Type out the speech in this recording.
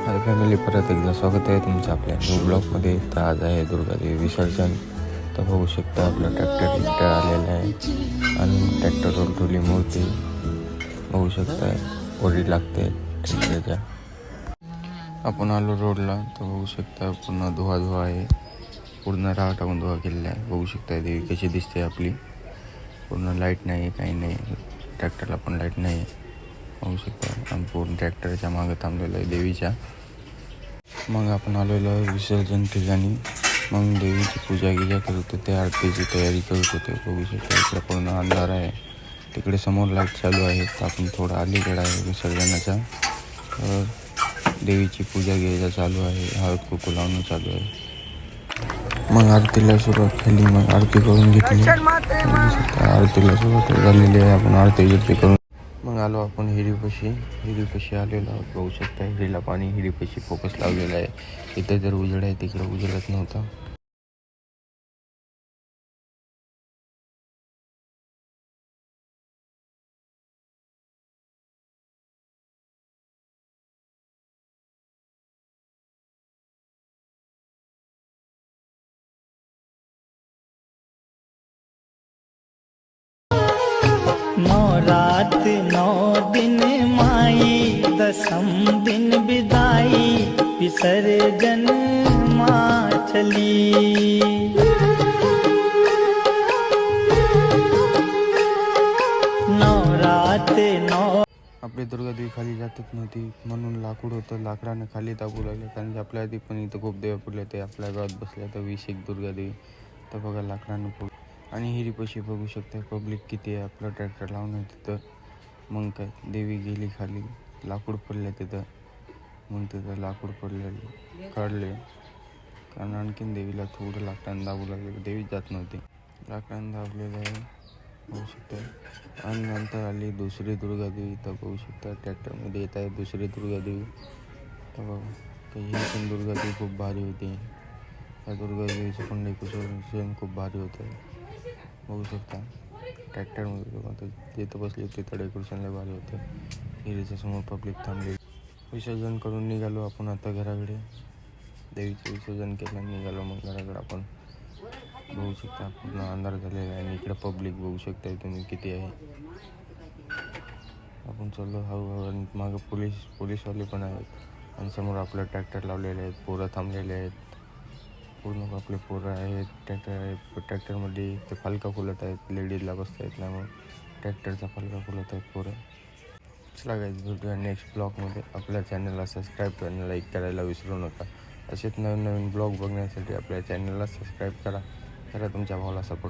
Hi family, परत एकदा स्वागत आहे तुमचं आपल्या न्यू ब्लॉगमध्ये. तर आज आहे दुर्गादेवी विसर्जन. तर बघू शकता आपला ट्रॅक्टर इकडे आलेला आहे आणि ट्रॅक्टरवर ठेवली मूर्ती बघू शकता ओढी लागते ट्रॅक्टरच्या. आपण आलो रोडला तर बघू शकता पूर्ण धुवा आहे, पूर्ण राह टाकून धुवा केलेला आहे. बघू शकता देवी कशी दिसते आपली. पूर्ण लाईट नाही, काही नाही, ट्रॅक्टरला पण लाईट नाही बघू शकता. आणि पूर्ण ट्रॅक्टरच्या मागं थांबलेलं आहे देवीच्या. मग आपण आलेलो आहे विसर्जन ठिकाणी. मग देवीची पूजा करत होते, आरतीची तयारी करत होते. बघू शकता इकडे पूर्ण अंधार आहे, तिकडे समोर लाईट चालू आहे. तर आपण थोडं अलीकडे आहे विसर्जनाच्या. तर देवीची पूजा घ्यायला चालू आहे, हळद कुकू लावणं चालू आहे. मग आरतीला सुरुवात झाली, मग आरती करून घेतली. आरतीला सुरुवात झालेली आहे, आपण आरती करून मग आलो आपण हिरीपाशी आलेलो आहोत. बघू शकता हिरीला पाणी, हिरीपाशी फोकस लावलेला आहे. इथे जर उजेड आहे, तिकडे उजेडत नव्हता. नौ रात 9 दिन माई, दसम दिन विदाई, विसर्जन माँ चली। नौ रात 9 आपली दुर्गादेवी खाली जातच नव्हती, म्हणून लाकूड होतं, लाकडानं खाली दाबू लागले. कारण की आपल्या आधी पण इथं खूप देव पडले, ते आपल्या गावात बसल्या तर 20 दुर्गादेवी. तर बघा लाकडानं पड आणि हिरीपाशी बघू शकता पब्लिक किती आहे. आपला ट्रॅक्टर लावून तिथं. मग काय देवी गेली खाली, लाकूड पडले तिथं. मग तिथं लाकूड पडले काढले, कारण आणखीन देवीला थोडं लाकडानं दाबू लागले, देवी जात नव्हती. लाकडानं दाबलेलं आहे बघू शकता. आणि नंतर आली दुसरी दुर्गादेवी. तर बघू शकता ट्रॅक्टरमध्ये येत आहे दुसरी दुर्गादेवी. तर बघा तर ही पण दुर्गादेवी खूप भारी होती. त्या दुर्गादेवीचं पण डेकोरेशन खूप भारी होतं बघू शकता. ट्रॅक्टरमध्ये बघा जिथं बसली तिथं डेकोरेशन लय भारी होतं. हिरीच्या समोर पब्लिक थांबली. विसर्जन करून निघालो आपण आता घराकडे. देवीचं विसर्जन केलं, निघालो मग घराकडे आपण. बघू शकता पूर्ण अंधार झालेला आहे आणि इकडे पब्लिक बघू शकता तुम्ही किती आहे. आपण चाललो हळूहळू आणि मागं पोलीसवाले पण आहेत आणि समोर आपलं ट्रॅक्टर लावलेले आहेत, पोरं थांबलेले आहेत. पूर्ण आपले पोरं आहेत, ट्रॅक्टर आहे. ट्रॅक्टरमध्ये ते फालका फुलत आहेत, लेडीजला बसता येत नाही, मग ट्रॅक्टरचा फालका फुलत आहेत पोरं. चला गाईज, भेटूया नेक्स्ट ब्लॉगमध्ये. आपल्या चॅनलला सबस्क्राईब आणि लाईक करायला विसरू नका. असेच नवीन ब्लॉग बघण्यासाठी आपल्या चॅनलला सबस्क्राईब करा. तुमच्या भावाला सपोर्ट.